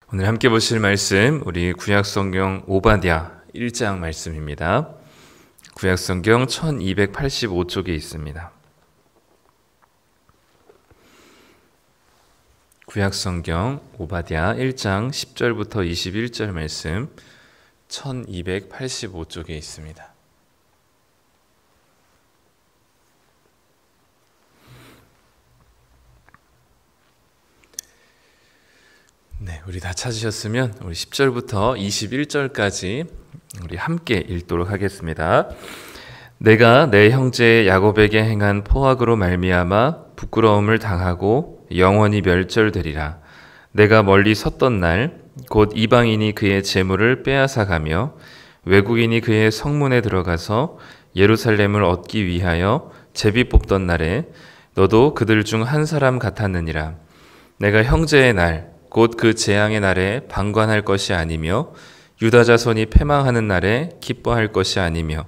오늘 함께 보실 말씀 우리 구약성경 오바댜 1장 말씀입니다. 구약성경 1285쪽에 있습니다. 구약성경 오바댜 1장 10절부터 21절 말씀 1285쪽에 있습니다. 네, 우리 다 찾으셨으면 우리 10절부터 21절까지 우리 함께 읽도록 하겠습니다. 내가 내 형제 야곱에게 행한 포악으로 말미암아 부끄러움을 당하고 영원히 멸절되리라. 내가 멀리 섰던 날 곧 이방인이 그의 재물을 빼앗아가며 외국인이 그의 성문에 들어가서 예루살렘을 얻기 위하여 제비 뽑던 날에 너도 그들 중 한 사람 같았느니라. 내가 형제의 날 곧 그 재앙의 날에 방관할 것이 아니며 유다 자손이 패망하는 날에 기뻐할 것이 아니며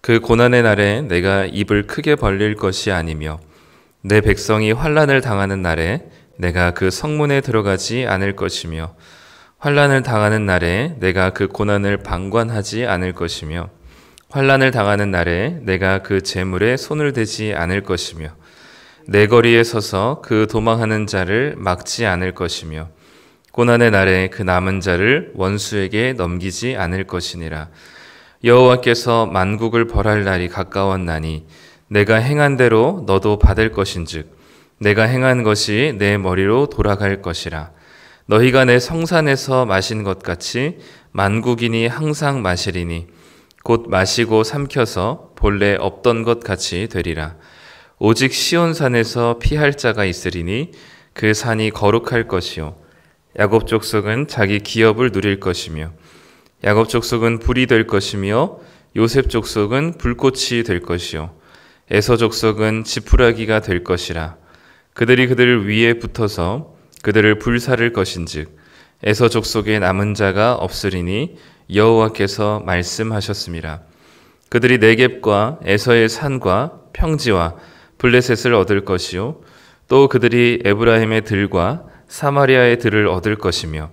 그 고난의 날에 내가 입을 크게 벌릴 것이 아니며 내 백성이 환난을 당하는 날에 내가 그 성문에 들어가지 않을 것이며 환난을 당하는 날에 내가 그 고난을 방관하지 않을 것이며 환난을 당하는 날에 내가 그 재물에 손을 대지 않을 것이며 내 거리에 서서 그 도망하는 자를 막지 않을 것이며 고난의 날에 그 남은 자를 원수에게 넘기지 않을 것이니라. 여호와께서 만국을 벌할 날이 가까웠나니 내가 행한 대로 너도 받을 것인즉 내가 행한 것이 내 머리로 돌아갈 것이라. 너희가 내 성산에서 마신 것 같이 만국인이 항상 마시리니 곧 마시고 삼켜서 본래 없던 것 같이 되리라. 오직 시온산에서 피할 자가 있으리니 그 산이 거룩할 것이요 야곱 족속은 자기 기업을 누릴 것이며 야곱 족속은 불이 될 것이며 요셉 족속은 불꽃이 될 것이요 에서 족속은 지푸라기가 될 것이라. 그들이 그들 위에 붙어서 그들을 불사를 것인즉 에서 족속에 남은 자가 없으리니 여호와께서 말씀하셨습니다. 그들이 네겝과 에서의 산과 평지와 블레셋을 얻을 것이요 또 그들이 에브라임의 들과 사마리아의 들을 얻을 것이며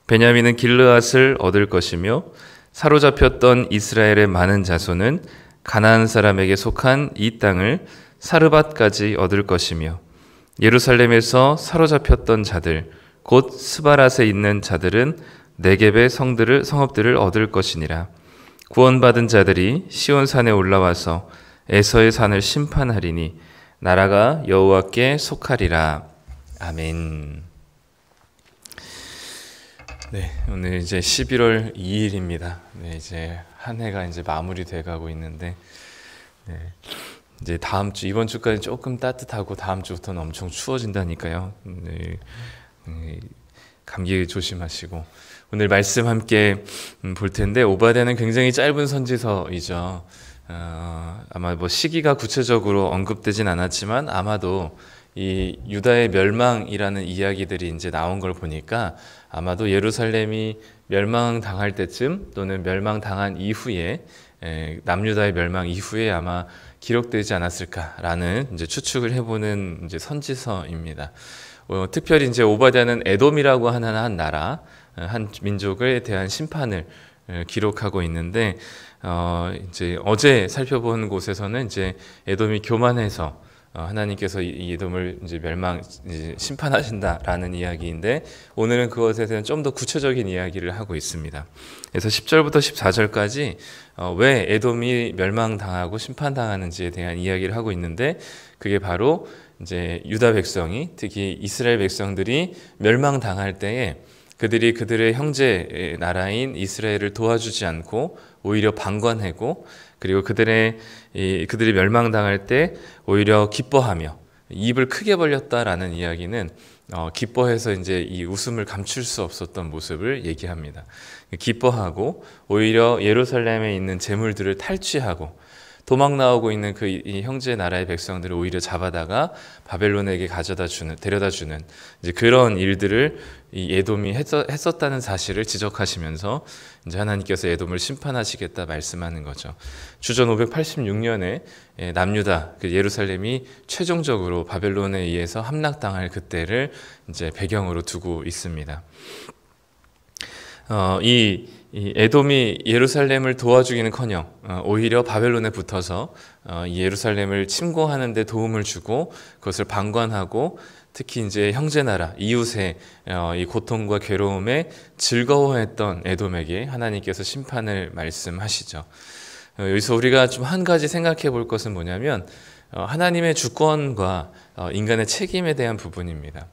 베냐민은 길르앗을 얻을 것이며 사로잡혔던 이스라엘의 많은 자손은 가나안 사람에게 속한 이 땅을 사르밧까지 얻을 것이며 예루살렘에서 사로잡혔던 자들 곧 스바랏에 있는 자들은 네겝의 성읍들을 얻을 것이니라. 구원받은 자들이 시온산에 올라와서 에서의 산을 심판하리니 나라가 여호와께 속하리라. 아멘. 네, 오늘 이제 11월 2일입니다. 네, 이제 한 해가 이제 마무리돼 가고 있는데, 네, 이제 다음 주, 이번 주까지 조금 따뜻하고 다음 주부터는 엄청 추워진다니까요. 네, 감기 조심하시고. 오늘 말씀 함께 볼 텐데, 오바댜는 굉장히 짧은 선지서이죠. 아마 뭐 시기가 구체적으로 언급되진 않았지만 아마도 이 유다의 멸망이라는 이야기들이 이제 나온 걸 보니까 아마도 예루살렘이 멸망당할 때쯤 또는 멸망당한 이후에 남유다의 멸망 이후에 아마 기록되지 않았을까라는 이제 추측을 해보는 이제 선지서입니다. 특별히 이제 오바댜는 에돔이라고 하는 한 나라, 한 민족에 대한 심판을 기록하고 있는데 이제 어제 살펴본 곳에서는 이제 에돔이 교만해서 하나님께서 이 에돔을 이제 심판하신다라는 이야기인데 오늘은 그것에 대한 좀 더 구체적인 이야기를 하고 있습니다. 그래서 10절부터 14절까지 왜 에돔이 멸망당하고 심판당하는지에 대한 이야기를 하고 있는데 그게 바로 이제 유다 백성이 특히 이스라엘 백성들이 멸망당할 때에 그들이 그들의 형제 나라인 이스라엘을 도와주지 않고 오히려 방관하고 그리고 그들이 멸망당할 때 오히려 기뻐하며 입을 크게 벌렸다라는 이야기는 기뻐해서 이제 이 웃음을 감출 수 없었던 모습을 얘기합니다. 기뻐하고 오히려 예루살렘에 있는 재물들을 탈취하고 도망 나오고 있는 이 형제 나라의 백성들을 오히려 잡아다가 바벨론에게 데려다 주는 이제 그런 일들을 이 에돔이 했었다는 사실을 지적하시면서 이제 하나님께서 에돔을 심판하시겠다 말씀하는 거죠. 주전 586년에 남유다 예루살렘이 최종적으로 바벨론에 의해서 함락당할 그때를 이제 배경으로 두고 있습니다. 이 에돔이 예루살렘을 도와주기는커녕 오히려 바벨론에 붙어서 이 예루살렘을 침공하는 데 도움을 주고 그것을 방관하고 특히 이제 형제 나라 이웃의 이 고통과 괴로움에 즐거워했던 에돔에게 하나님께서 심판을 말씀하시죠. 여기서 우리가 좀 한 가지 생각해 볼 것은 뭐냐면 하나님의 주권과 인간의 책임에 대한 부분입니다.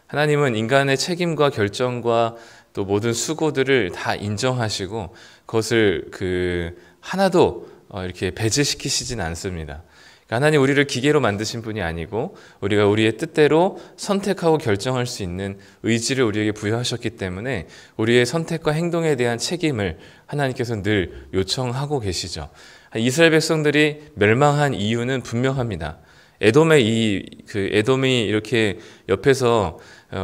하나님은 인간의 책임과 결정과 또 모든 수고들을 다 인정하시고 그것을 하나도 이렇게 배제시키시진 않습니다. 하나님 우리를 기계로 만드신 분이 아니고 우리가 우리의 뜻대로 선택하고 결정할 수 있는 의지를 우리에게 부여하셨기 때문에 우리의 선택과 행동에 대한 책임을 하나님께서 늘 요청하고 계시죠. 이스라엘 백성들이 멸망한 이유는 분명합니다. 에돔이 이렇게 옆에서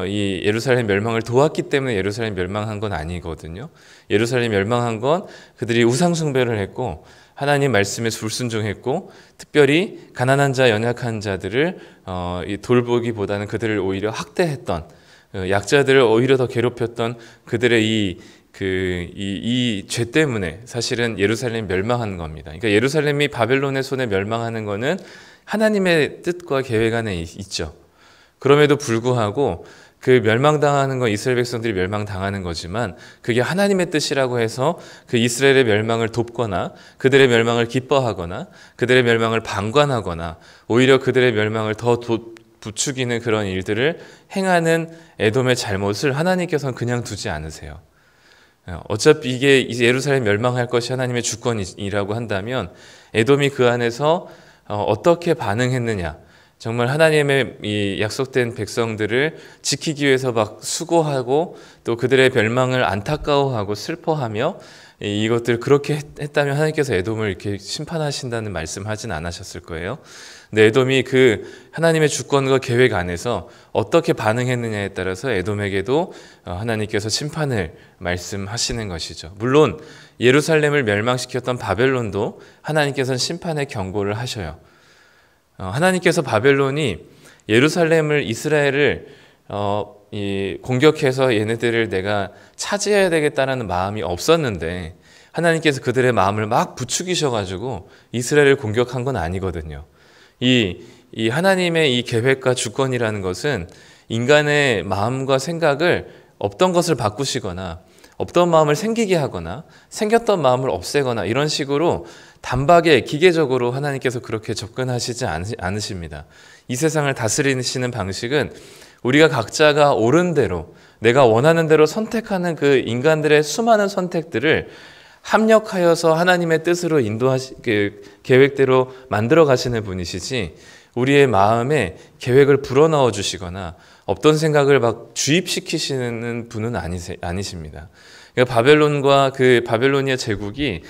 이 예루살렘 멸망을 도왔기 때문에 예루살렘 멸망한 건 아니거든요. 예루살렘 멸망한 건 그들이 우상 숭배를 했고 하나님 말씀에 불순종했고 특별히 가난한 자, 연약한 자들을 돌보기보다는 그들을 오히려 학대했던 약자들을 오히려 더 괴롭혔던 그들의 이 죄 때문에 사실은 예루살렘이 멸망한 겁니다. 그러니까 예루살렘이 바벨론의 손에 멸망하는 거는 하나님의 뜻과 계획 안에 있죠. 그럼에도 불구하고 그 멸망당하는 건 이스라엘 백성들이 멸망당하는 거지만 그게 하나님의 뜻이라고 해서 그 이스라엘의 멸망을 돕거나 그들의 멸망을 기뻐하거나 그들의 멸망을 방관하거나 오히려 그들의 멸망을 더 부추기는 그런 일들을 행하는 에돔의 잘못을 하나님께서는 그냥 두지 않으세요. 어차피 이게 예루살렘 멸망할 것이 하나님의 주권이라고 한다면 에돔이 그 안에서 어떻게 반응했느냐, 정말 하나님의 이 약속된 백성들을 지키기 위해서 막 수고하고 또 그들의 멸망을 안타까워하고 슬퍼하며 이것들 그렇게 했다면 하나님께서 에돔을 이렇게 심판하신다는 말씀하진 않으셨을 거예요. 근데 에돔이 그 하나님의 주권과 계획 안에서 어떻게 반응했느냐에 따라서 에돔에게도 하나님께서 심판을 말씀하시는 것이죠. 물론 예루살렘을 멸망시켰던 바벨론도 하나님께서는 심판의 경고를 하셔요. 하나님께서 바벨론이 예루살렘을 이스라엘을 공격해서 얘네들을 내가 차지해야 되겠다는 마음이 없었는데 하나님께서 그들의 마음을 막 부추기셔가지고 이스라엘을 공격한 건 아니거든요. 이 하나님의 이 계획과 주권이라는 것은 인간의 마음과 생각을 없던 것을 바꾸시거나 없던 마음을 생기게 하거나 생겼던 마음을 없애거나 이런 식으로 단박에 기계적으로 하나님께서 그렇게 접근하시지 않으십니다. 이 세상을 다스리시는 방식은 우리가 각자가 옳은 대로 내가 원하는 대로 선택하는 그 인간들의 수많은 선택들을 합력하여서 하나님의 뜻으로 계획대로 만들어 가시는 분이시지 우리의 마음에 계획을 불어넣어 주시거나 없던 생각을 막 주입시키시는 분은 아니십니다. 그러니까 바벨론과 그 바벨로니아 제국이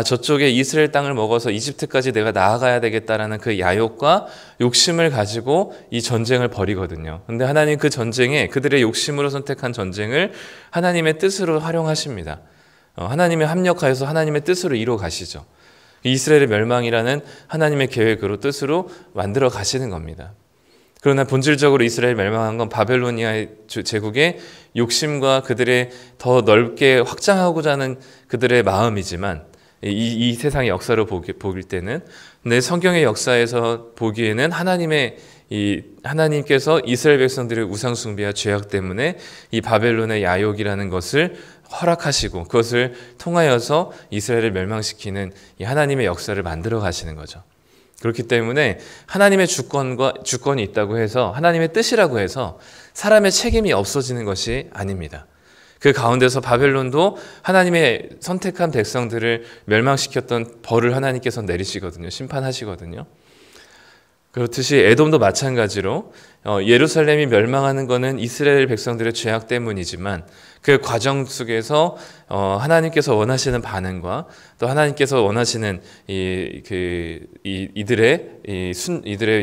저쪽에 이스라엘 땅을 먹어서 이집트까지 내가 나아가야 되겠다라는 그 야욕과 욕심을 가지고 이 전쟁을 벌이거든요. 근데 하나님 그 전쟁에 그들의 욕심으로 선택한 전쟁을 하나님의 뜻으로 활용하십니다. 하나님의 합력하여서 하나님의 뜻으로 이루어 가시죠. 이스라엘의 멸망이라는 하나님의 계획으로 뜻으로 만들어 가시는 겁니다. 그러나 본질적으로 이스라엘 멸망한 건 바벨로니아 제국의 욕심과 그들의 더 넓게 확장하고자 하는 그들의 마음이지만 이 세상의 역사로 보길 때는 근데 성경의 역사에서 보기에는 하나님께서 이스라엘 백성들의 우상 숭배와 죄악 때문에 이 바벨론의 야욕이라는 것을 허락하시고 그것을 통하여서 이스라엘을 멸망시키는 이 하나님의 역사를 만들어 가시는 거죠. 그렇기 때문에 하나님의 주권이 있다고 해서 하나님의 뜻이라고 해서 사람의 책임이 없어지는 것이 아닙니다. 그 가운데서 바벨론도 하나님의 선택한 백성들을 멸망시켰던 벌을 하나님께서 내리시거든요. 심판하시거든요. 그렇듯이 에돔도 마찬가지로 예루살렘이 멸망하는 것은 이스라엘 백성들의 죄악 때문이지만 그 과정 속에서 하나님께서 원하시는 반응과 또 하나님께서 원하시는 이들의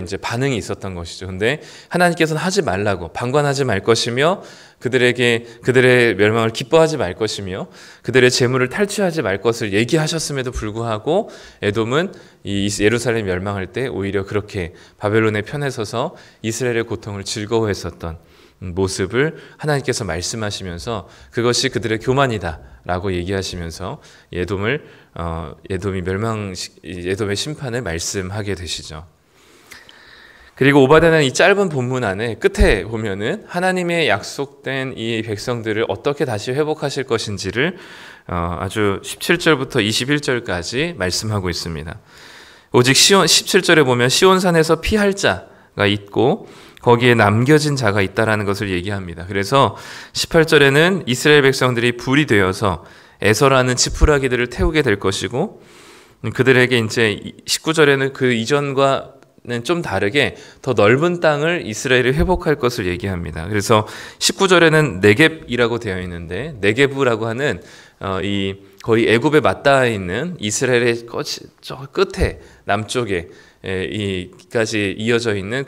이제 반응이 있었던 것이죠. 근데 하나님께서는 하지 말라고 방관하지 말 것이며 그들의 멸망을 기뻐하지 말 것이며 그들의 재물을 탈취하지 말 것을 얘기하셨음에도 불구하고 에돔은 이 예루살렘 멸망할 때 오히려 그렇게 바벨론의 편에 서서 이스라엘의 고통을 즐거워했었던 모습을 하나님께서 말씀하시면서 그것이 그들의 교만이다라고 얘기하시면서 에돔의 심판을 말씀하게 되시죠. 그리고 오바댜는 이 짧은 본문 안에 끝에 보면은 하나님의 약속된 이 백성들을 어떻게 다시 회복하실 것인지를 아주 17절부터 21절까지 말씀하고 있습니다. 오직 17절에 보면 시온산에서 피할 자가 있고 거기에 남겨진 자가 있다라는 것을 얘기합니다. 그래서 18절에는 이스라엘 백성들이 불이 되어서 에서라는 지푸라기들을 태우게 될 것이고, 그들에게 이제 19절에는 그 이전과 좀 다르게 더 넓은 땅을 이스라엘이 회복할 것을 얘기합니다. 그래서 19절에는 네겝이라고 되어 있는데, 네겝이라고 하는 이 거의 애굽에 맞닿아 있는 이스라엘의 저 끝에 남쪽에 이까지 이어져 있는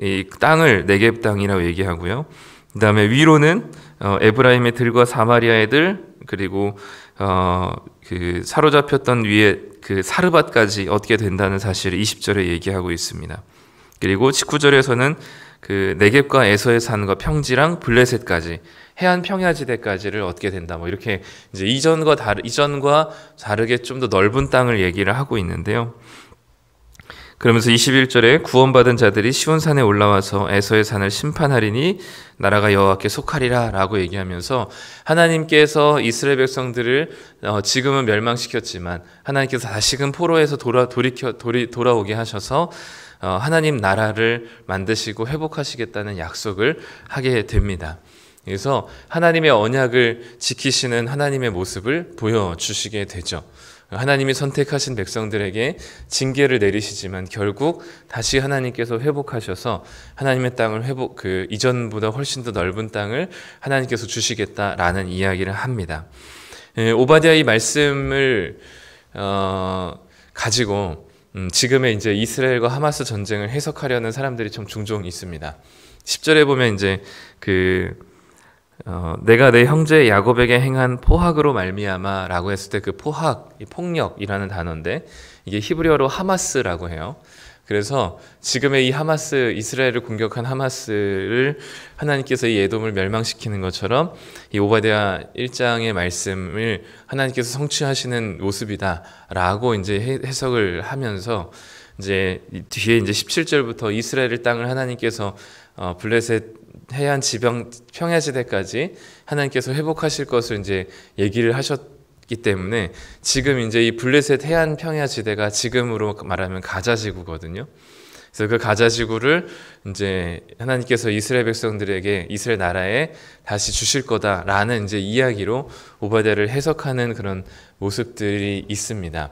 이 땅을 네겝 땅이라고 얘기하고요. 그다음에 위로는 에브라임의 들과 사마리아의 들, 그리고 그 사로잡혔던 위에 그 사르밧까지 얻게 된다는 사실을 20절에 얘기하고 있습니다. 그리고 19절에서는 그 네겝과 에서의 산과 평지랑 블레셋까지 해안 평야지대까지를 얻게 된다. 뭐 이렇게 이제 이전과 다르게 좀 더 넓은 땅을 얘기를 하고 있는데요. 그러면서 21절에 구원받은 자들이 시온산에 올라와서 에서의 산을 심판하리니 나라가 여호와께 속하리라 라고 얘기하면서 하나님께서 이스라엘 백성들을 지금은 멸망시켰지만 하나님께서 다시금 포로에서 돌아오게 하셔서 하나님 나라를 만드시고 회복하시겠다는 약속을 하게 됩니다. 그래서 하나님의 언약을 지키시는 하나님의 모습을 보여주시게 되죠. 하나님이 선택하신 백성들에게 징계를 내리시지만 결국 다시 하나님께서 회복하셔서 하나님의 땅을 이전보다 훨씬 더 넓은 땅을 하나님께서 주시겠다라는 이야기를 합니다. 오바댜 이 말씀을 가지고 지금의 이제 이스라엘과 하마스 전쟁을 해석하려는 사람들이 좀 종종 있습니다. 10절에 보면 이제 내가 내 형제 야곱에게 행한 포악으로 말미암아라고 했을 때 그 포악, 폭력이라는 단어인데 이게 히브리어로 하마스라고 해요. 그래서 지금의 이 하마스, 이스라엘을 공격한 하마스를 하나님께서 이 에돔을 멸망시키는 것처럼 이 오바댜 1장의 말씀을 하나님께서 성취하시는 모습이다라고 이제 해석을 하면서 이제 뒤에 이제 17절부터 이스라엘 땅을 하나님께서 블레셋 해안 지방 평야지대까지 하나님께서 회복하실 것을 이제 얘기를 하셨기 때문에 지금 이제 이 블레셋 해안 평야지대가 지금으로 말하면 가자지구거든요. 그래서 그 가자지구를 이제 하나님께서 이스라엘 백성들에게 이스라엘 나라에 다시 주실 거다라는 이제 이야기로 오바댜를 해석하는 그런 모습들이 있습니다.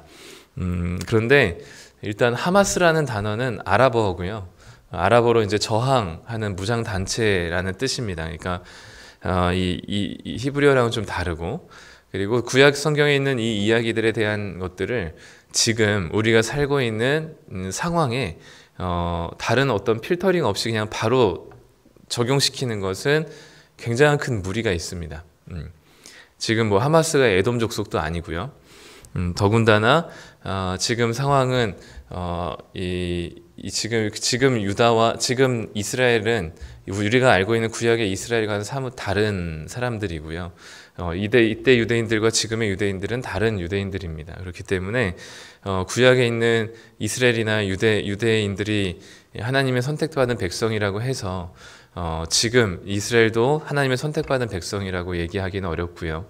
그런데 일단 하마스라는 단어는 아랍어고요. 아랍어로 이제 저항하는 무장 단체라는 뜻입니다. 그러니까 이 히브리어랑은 좀 다르고, 그리고 구약 성경에 있는 이 이야기들에 대한 것들을 지금 우리가 살고 있는 상황에 다른 어떤 필터링 없이 그냥 바로 적용시키는 것은 굉장히 큰 무리가 있습니다. 지금 뭐 하마스가 에돔 족속도 아니고요. 더군다나 지금 상황은 지금 유다와 지금 이스라엘은 우리가 알고 있는 구약의 이스라엘과는 사뭇 다른 사람들이고요. 이때 유대인들과 지금의 유대인들은 다른 유대인들입니다. 그렇기 때문에 구약에 있는 이스라엘이나 유대인들이 하나님의 선택받은 백성이라고 해서 지금 이스라엘도 하나님의 선택받은 백성이라고 얘기하기는 어렵고요.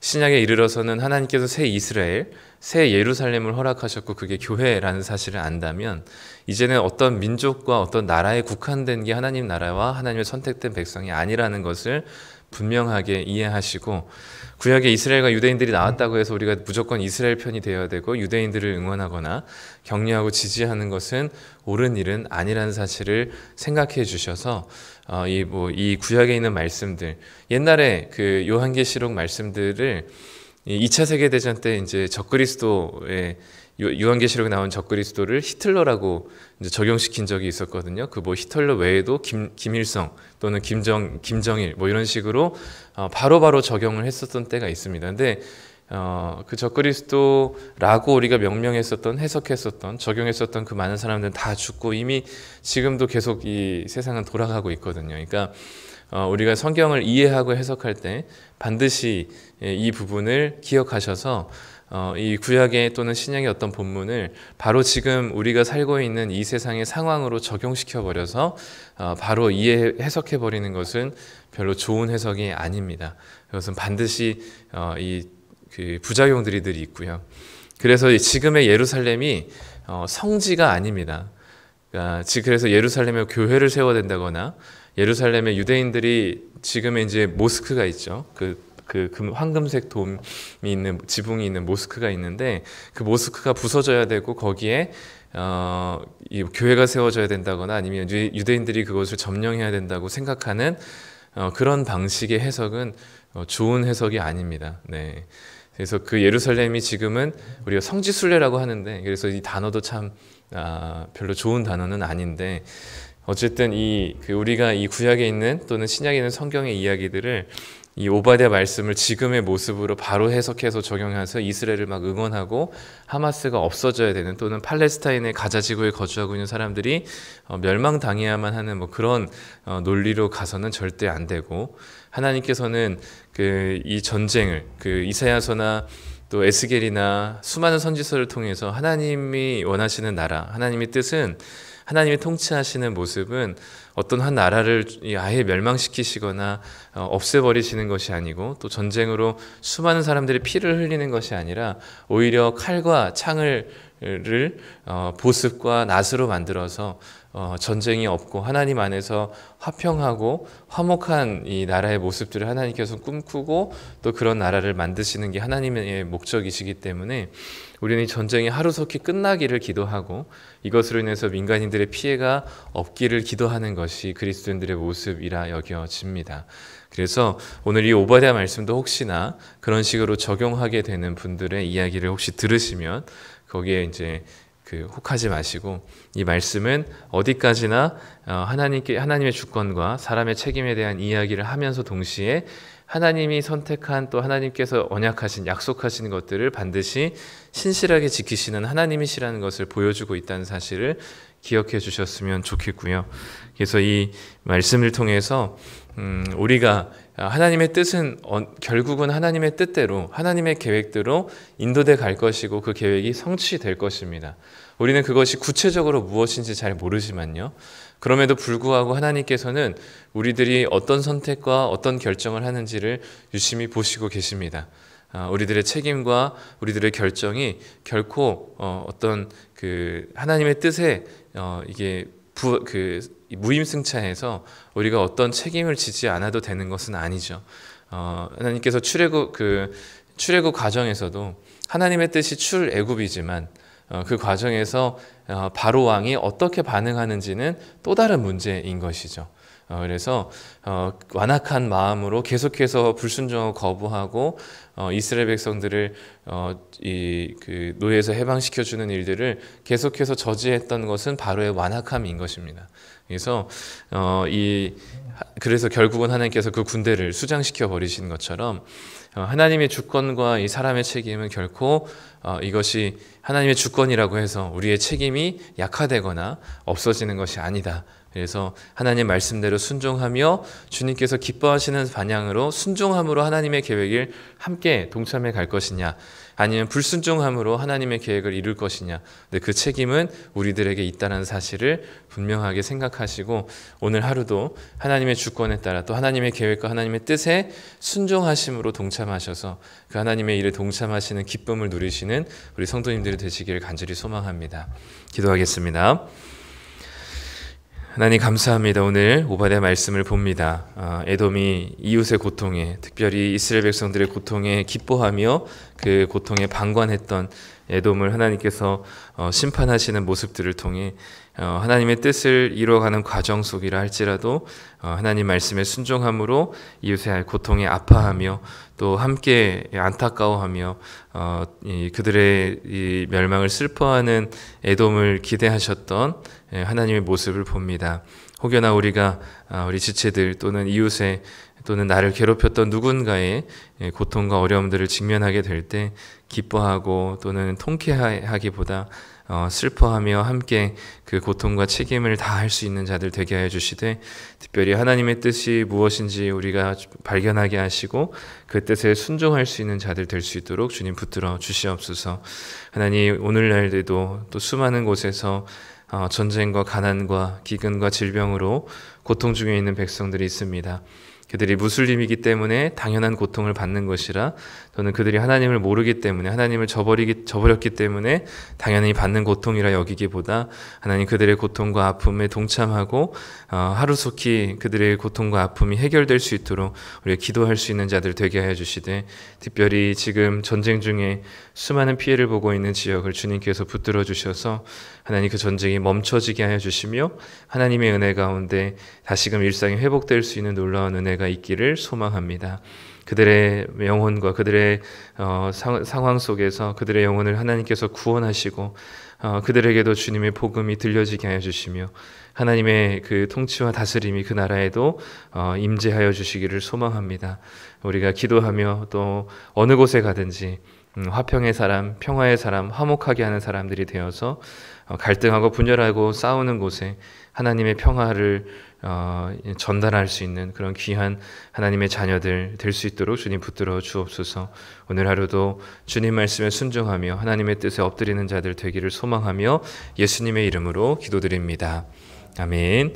신약에 이르러서는 하나님께서 새 이스라엘, 새 예루살렘을 허락하셨고 그게 교회라는 사실을 안다면 이제는 어떤 민족과 어떤 나라에 국한된 게 하나님 나라와 하나님의 선택된 백성이 아니라는 것을 분명하게 이해하시고, 구약에 이스라엘과 유대인들이 나왔다고 해서 우리가 무조건 이스라엘 편이 되어야 되고 유대인들을 응원하거나 격려하고 지지하는 것은 옳은 일은 아니라는 사실을 생각해 주셔서 이 구약에 있는 말씀들, 옛날에 그 요한계시록 말씀들을 2차 세계대전 때 이제 적그리스도의 요한계시록에 나온 적그리스도를 히틀러라고 이제 적용시킨 적이 있었거든요. 그 뭐 히틀러 외에도 김일성 또는 김정일 뭐 이런 식으로 바로바로 적용을 했었던 때가 있습니다. 근데 그 적그리스도라고 우리가 명명했었던, 해석했었던, 적용했었던 그 많은 사람들은 다 죽고 이미 지금도 계속 이 세상은 돌아가고 있거든요. 그러니까 우리가 성경을 이해하고 해석할 때 반드시 이 부분을 기억하셔서 이 구약의 또는 신약의 어떤 본문을 바로 지금 우리가 살고 있는 이 세상의 상황으로 적용시켜 버려서 바로 해석해 버리는 것은 별로 좋은 해석이 아닙니다. 그것은 반드시 그 부작용들이 늘 있고요. 그래서 지금의 예루살렘이 성지가 아닙니다. 그래서 예루살렘에 교회를 세워야 된다거나 예루살렘에 유대인들이 지금의 이제 모스크가 있죠. 그 황금색 돔이 있는 지붕이 있는 모스크가 있는데 그 모스크가 부서져야 되고 거기에 이 교회가 세워져야 된다거나 아니면 유대인들이 그것을 점령해야 된다고 생각하는 그런 방식의 해석은 좋은 해석이 아닙니다. 네. 그래서 그 예루살렘이 지금은 우리가 성지순례라고 하는데 그래서 이 단어도 참 별로 좋은 단어는 아닌데 어쨌든 우리가 이 구약에 있는 또는 신약에 있는 성경의 이야기들을 이 오바댜 말씀을 지금의 모습으로 바로 해석해서 적용해서 이스라엘을 막 응원하고 하마스가 없어져야 되는 또는 팔레스타인의 가자 지구에 거주하고 있는 사람들이 멸망당해야만 하는 뭐 그런 논리로 가서는 절대 안 되고 하나님께서는 이 전쟁을 이사야서나 또 에스겔이나 수많은 선지서를 통해서 하나님이 원하시는 나라, 하나님의 뜻은 하나님이 통치하시는 모습은 어떤 한 나라를 아예 멸망시키시거나 없애버리시는 것이 아니고 또 전쟁으로 수많은 사람들이 피를 흘리는 것이 아니라 오히려 칼과 창을 보습과 낫으로 만들어서 전쟁이 없고 하나님 안에서 화평하고 화목한 이 나라의 모습들을 하나님께서 꿈꾸고 또 그런 나라를 만드시는 게 하나님의 목적이시기 때문에 우리는 이 전쟁이 하루속히 끝나기를 기도하고 이것으로 인해서 민간인들의 피해가 없기를 기도하는 것이 그리스도인들의 모습이라 여겨집니다. 그래서 오늘 이 오바댜 말씀도 혹시나 그런 식으로 적용하게 되는 분들의 이야기를 혹시 들으시면 거기에 이제 혹하지 마시고 이 말씀은 어디까지나 하나님의 주권과 사람의 책임에 대한 이야기를 하면서 동시에 하나님이 선택한 또 하나님께서 언약하신 약속하신 것들을 반드시 신실하게 지키시는 하나님이시라는 것을 보여주고 있다는 사실을 기억해 주셨으면 좋겠고요. 그래서 이 말씀을 통해서 우리가 하나님의 뜻은 결국은 하나님의 뜻대로 하나님의 계획대로 인도돼 갈 것이고 그 계획이 성취될 것입니다. 우리는 그것이 구체적으로 무엇인지 잘 모르지만요. 그럼에도 불구하고 하나님께서는 우리들이 어떤 선택과 어떤 결정을 하는지를 유심히 보시고 계십니다. 우리들의 책임과 우리들의 결정이 결코 어떤 하나님의 뜻에 이게 무임승차해서 우리가 어떤 책임을 지지 않아도 되는 것은 아니죠. 하나님께서 출애굽 과정에서도 하나님의 뜻이 출애굽이지만 그 과정에서 바로 왕이 어떻게 반응하는지는 또 다른 문제인 것이죠. 그래서 완악한 마음으로 계속해서 불순종하고 거부하고 이스라엘 백성들을 노예에서 해방시켜 주는 일들을 계속해서 저지했던 것은 바로의 완악함인 것입니다. 그래서 결국은 하나님께서 그 군대를 수장시켜 버리신 것처럼 하나님의 주권과 이 사람의 책임은 결코 이것이 하나님의 주권이라고 해서 우리의 책임이 약화되거나 없어지는 것이 아니다. 그래서 하나님 말씀대로 순종하며 주님께서 기뻐하시는 방향으로 순종함으로 하나님의 계획을 함께 동참해 갈 것이냐 아니면 불순종함으로 하나님의 계획을 이룰 것이냐. 근데 그 책임은 우리들에게 있다는 사실을 분명하게 생각하시고 오늘 하루도 하나님의 주권에 따라 또 하나님의 계획과 하나님의 뜻에 순종하심으로 동참하셔서 그 하나님의 일에 동참하시는 기쁨을 누리시는 우리 성도님들이 되시기를 간절히 소망합니다. 기도하겠습니다. 하나님 감사합니다. 오늘 오바댜 말씀을 봅니다. 에돔이 이웃의 고통에 특별히 이스라엘 백성들의 고통에 기뻐하며 그 고통에 방관했던 에돔을 하나님께서 심판하시는 모습들을 통해 하나님의 뜻을 이루어가는 과정 속이라 할지라도 하나님 말씀에 순종함으로 이웃의 고통에 아파하며 또 함께 안타까워하며 그들의 이 멸망을 슬퍼하는 에돔을 기대하셨던 하나님의 모습을 봅니다. 혹여나 우리가 우리 지체들 또는 이웃의 또는 나를 괴롭혔던 누군가의 고통과 어려움들을 직면하게 될 때 기뻐하고 또는 통쾌하기보다 슬퍼하며 함께 그 고통과 책임을 다할 수 있는 자들 되게 하여 주시되, 특별히 하나님의 뜻이 무엇인지 우리가 발견하게 하시고 그 뜻에 순종할 수 있는 자들 될 수 있도록 주님 붙들어 주시옵소서. 하나님, 오늘날에도 또 수많은 곳에서 전쟁과 가난과 기근과 질병으로 고통 중에 있는 백성들이 있습니다. 그들이 무슬림이기 때문에 당연한 고통을 받는 것이라, 또는 그들이 하나님을 모르기 때문에, 하나님을 저버렸기 때문에 당연히 받는 고통이라 여기기보다, 하나님 그들의 고통과 아픔에 동참하고 하루속히 그들의 고통과 아픔이 해결될 수 있도록 우리가 기도할 수 있는 자들 되게 하여 주시되, 특별히 지금 전쟁 중에 수많은 피해를 보고 있는 지역을 주님께서 붙들어 주셔서 하나님 그 전쟁이 멈춰지게 하여 주시며, 하나님의 은혜 가운데 다시금 일상이 회복될 수 있는 놀라운 은혜가 있기를 소망합니다. 그들의 영혼과 그들의 상황 속에서 그들의 영혼을 하나님께서 구원하시고 그들에게도 주님의 복음이 들려지게 하여 주시며, 하나님의 그 통치와 다스림이 그 나라에도 임재하여 주시기를 소망합니다. 우리가 기도하며 또 어느 곳에 가든지 화평의 사람, 평화의 사람, 화목하게 하는 사람들이 되어서 갈등하고 분열하고 싸우는 곳에 하나님의 평화를 전달할 수 있는 그런 귀한 하나님의 자녀들 될 수 있도록 주님 붙들어 주옵소서. 오늘 하루도 주님 말씀에 순종하며 하나님의 뜻에 엎드리는 자들 되기를 소망하며 예수님의 이름으로 기도드립니다. 아멘.